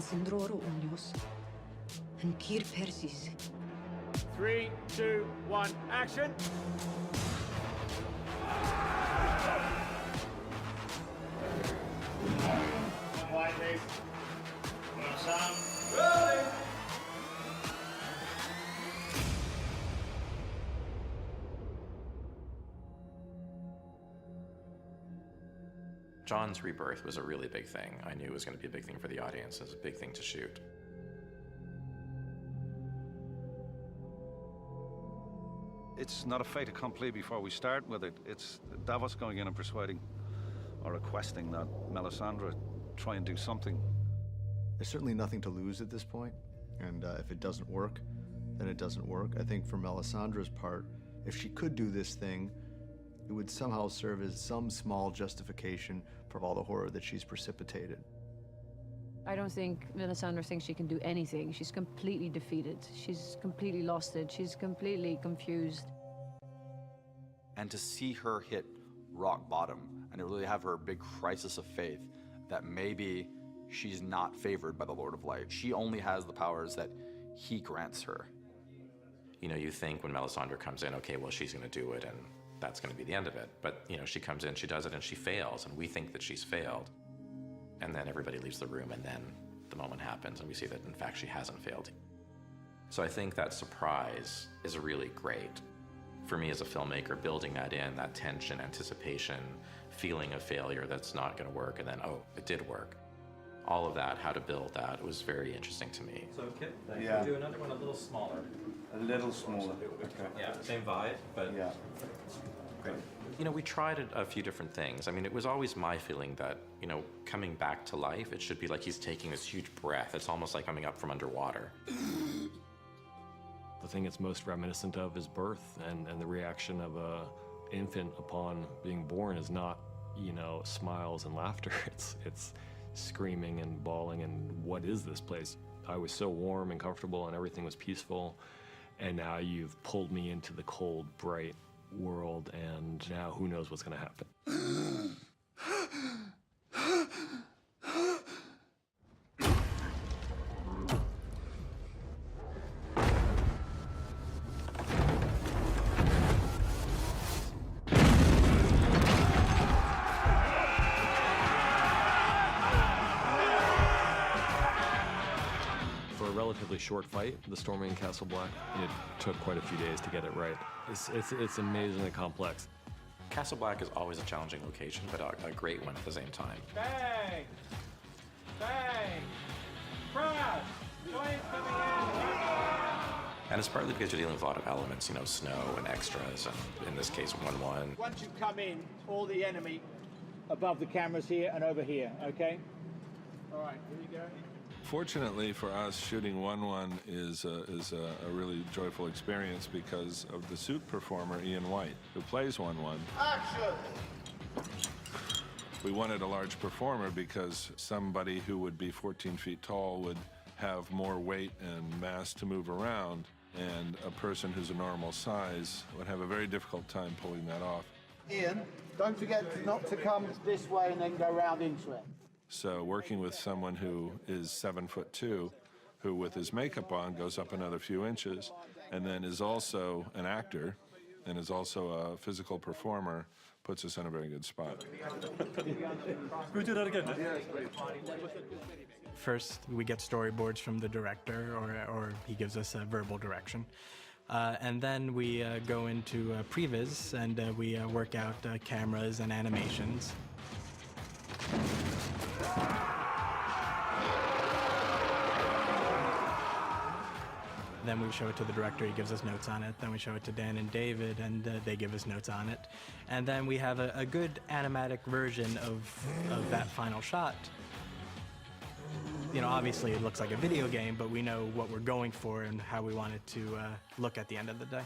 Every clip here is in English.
Sindroro Unios and Kir Persis. 3, 2, 1, action! One wide, please. One sound. Rolling! John's rebirth was a really big thing. I knew it was going to be a big thing for the audience. It was a big thing to shoot. It's not a fait accompli before we start with it. It's Davos going in and persuading or requesting that Melisandre try and do something. There's certainly nothing to lose at this point, and if it doesn't work, then it doesn't work. I think for Melisandre's part, if she could do this thing, it would somehow serve as some small justification for all the horror that she's precipitated. I don't think Melisandre thinks she can do anything. She's completely defeated. She's completely lost it. She's completely confused. And to see her hit rock bottom and to really have her big crisis of faith that maybe she's not favored by the Lord of Light. She only has the powers that he grants her. You know, you think when Melisandre comes in, okay, well, she's going to do it and that's going to be the end of it. But, you know, she comes in, she does it, and she fails, and we think that she's failed. And then everybody leaves the room, and then the moment happens, and we see that, in fact, she hasn't failed. So I think that surprise is really great. For me as a filmmaker, building that in, that tension, anticipation, feeling of failure that's not going to work, and then, oh, it did work. All of that, how to build that, was very interesting to me. So, Kit, Yeah. do another one a little smaller. A little smaller. Okay. Yeah, same vibe, but Yeah. great. You know, we tried a few different things. I mean, it was always my feeling that, you know, coming back to life, it should be like he's taking this huge breath. It's almost like coming up from underwater. The thing it's most reminiscent of is birth, and the reaction of a infant upon being born is not, you know, smiles and laughter. It's screaming and bawling and what is this place? I was so warm and comfortable and everything was peaceful, and now you've pulled me into the cold, bright world, and now who knows what's going to happen. For a relatively short fight, the storming in Castle Black, it took quite a few days to get it right. It's amazingly complex. Castle Black is always a challenging location, but a great one at the same time. Bang! Bang! Crash! Flames coming in! And it's partly because you're dealing with a lot of elements, you know, snow and extras, and in this case, 1-1. Once you come in, all the enemy above the cameras here and over here, okay? All right, here you go. Fortunately for us, shooting 1-1 is a really joyful experience because of the suit performer, Ian White, who plays 1-1. Action! We wanted a large performer because somebody who would be 14 feet tall would have more weight and mass to move around, and a person who's a normal size would have a very difficult time pulling that off. Ian, don't forget not to come this way and then go round into it. So working with someone who is 7'2", who with his makeup on goes up another few inches, and then is also an actor and is also a physical performer, puts us in a very good spot. Can we do that again? First, we get storyboards from the director, or he gives us a verbal direction. And then we go into previs, and we work out cameras and animations. Then we show it to the director, he gives us notes on it. Then we show it to Dan and David, and they give us notes on it. And then we have a good animatic version of that final shot. You know, obviously it looks like a video game, but we know what we're going for and how we want it to look at the end of the day.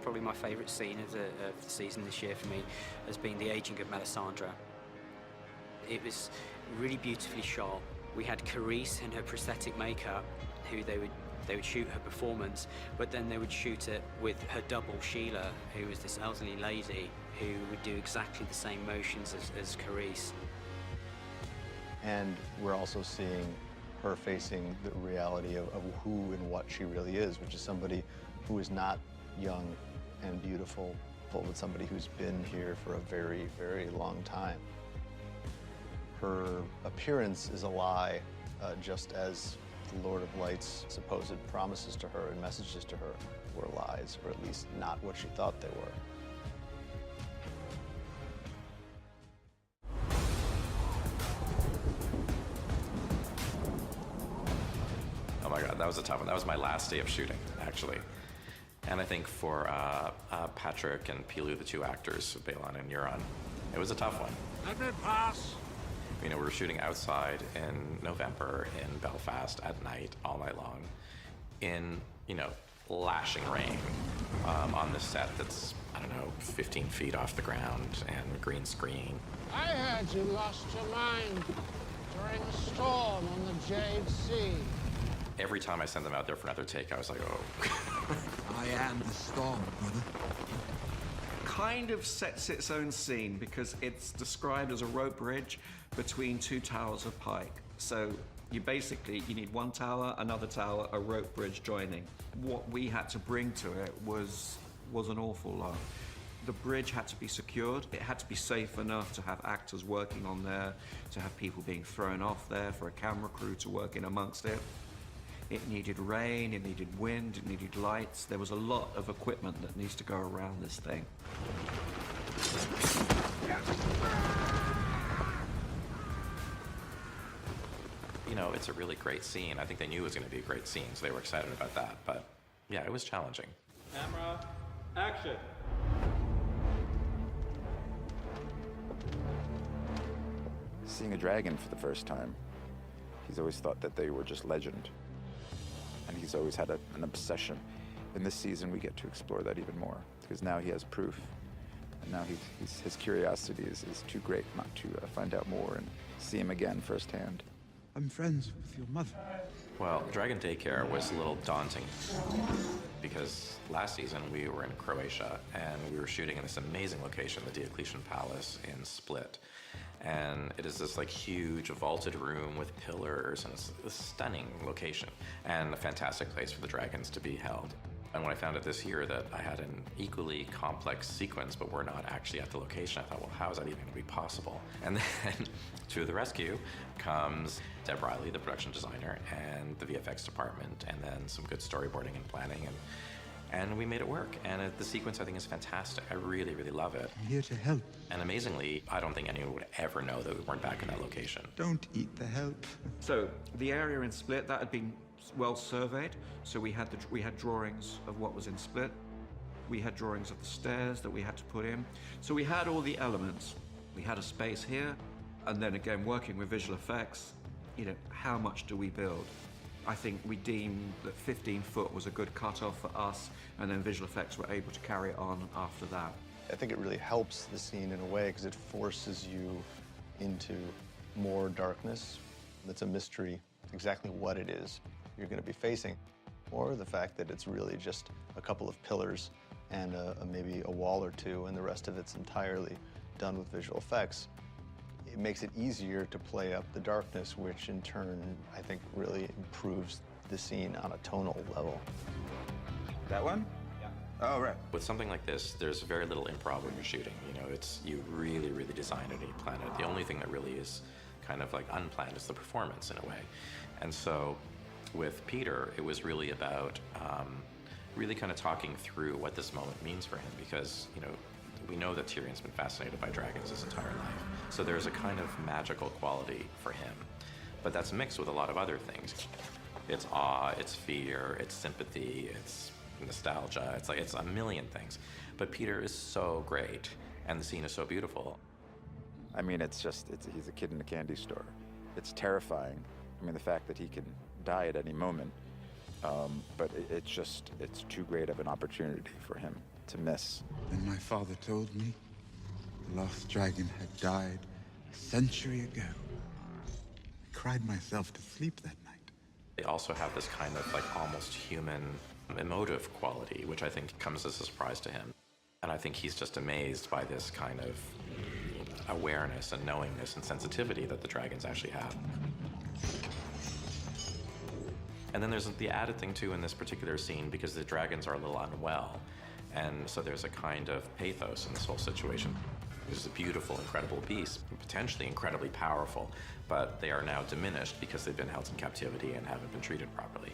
Probably my favourite scene of the season this year for me has been the aging of Melisandre. It was really beautifully shot. We had Carice in her prosthetic makeup who they would shoot her performance, but then they would shoot it with her double Sheila, who was this elderly lady who would do exactly the same motions as Carice. And we're also seeing her facing the reality of who and what she really is, which is somebody who is not young and beautiful, but somebody who's been here for a very, very long time. Her appearance is a lie, just as the Lord of Light's supposed promises to her and messages to her were lies, or at least not what she thought they were. Oh my God, that was a tough one. That was my last day of shooting, actually. And I think for Patrick and Pilu, the two actors, Balon and Euron, it was a tough one. Let me pass. You know, we were shooting outside in November in Belfast at night, all night long, in, you know, lashing rain on this set that's, I don't know, 15 feet off the ground and green screen. I heard you lost your mind during a storm on the Jade Sea. Every time I sent them out there for another take, I was like, oh. I am the storm, brother. Kind of sets its own scene because it's described as a rope bridge between two towers of pike. So you need one tower, another tower, a rope bridge joining. What we had to bring to it was an awful lot. The bridge had to be secured. It had to be safe enough to have actors working on there, to have people being thrown off there, for a camera crew to work in amongst it. It needed rain, it needed wind, it needed lights. There was a lot of equipment that needs to go around this thing. You know, it's a really great scene. I think they knew it was going to be a great scene, so they were excited about that. But yeah, it was challenging. Camera, action. Seeing a dragon for the first time, he's always thought that they were just legend. And he's always had an obsession. In this season, we get to explore that even more, because now he has proof. And now his curiosity is too great not to find out more and see him again firsthand. I'm friends with your mother. Well, Dragon Daycare was a little daunting because last season we were in Croatia and we were shooting in this amazing location, the Diocletian Palace in Split. And it is this like huge vaulted room with pillars, and it's a stunning location and a fantastic place for the dragons to be held. And when I found out this year that I had an equally complex sequence, but we're not actually at the location, I thought, well, how is that even going to be possible? And then to the rescue comes Deb Riley, the production designer, and the VFX department, and then some good storyboarding and planning, and we made it work. And the sequence, I think, is fantastic. I really, really love it. I'm here to help. And amazingly, I don't think anyone would ever know that we weren't back in that location. Don't eat the help. So the area in Split, that had been well surveyed. So we had drawings of what was in Split. We had drawings of the stairs that we had to put in. So we had all the elements. We had a space here, and then again, working with visual effects, you know, how much do we build? I think we deemed that 15 foot was a good cutoff for us, and then visual effects were able to carry it on after that. I think it really helps the scene in a way because it forces you into more darkness. It's a mystery exactly what it is you're going to be facing, or the fact that it's really just a couple of pillars and maybe a wall or two, and the rest of it's entirely done with visual effects. It makes it easier to play up the darkness, which in turn, I think, really improves the scene on a tonal level. That one? Yeah. Oh, right. With something like this, there's very little improv when you're shooting. You know, you really, really design it and you plan it. The only thing that really is kind of like unplanned is the performance in a way. And so with Peter, it was really about really kind of talking through what this moment means for him, because, you know, we know that Tyrion's been fascinated by dragons his entire life. So there's a kind of magical quality for him. But that's mixed with a lot of other things. It's awe, it's fear, it's sympathy, it's nostalgia, it's a million things. But Peter is so great, and the scene is so beautiful. I mean, he's a kid in a candy store. It's terrifying. I mean, the fact that he can die at any moment, but it's too great of an opportunity for him to miss. When my father told me the lost dragon had died a century ago, I cried myself to sleep that night. They also have this kind of like almost human emotive quality, which I think comes as a surprise to him. And I think he's just amazed by this kind of awareness and knowingness and sensitivity that the dragons actually have. And then there's the added thing too in this particular scene, because the dragons are a little unwell. And so there's a kind of pathos in this whole situation. There's a beautiful, incredible beast, potentially incredibly powerful, but they are now diminished because they've been held in captivity and haven't been treated properly.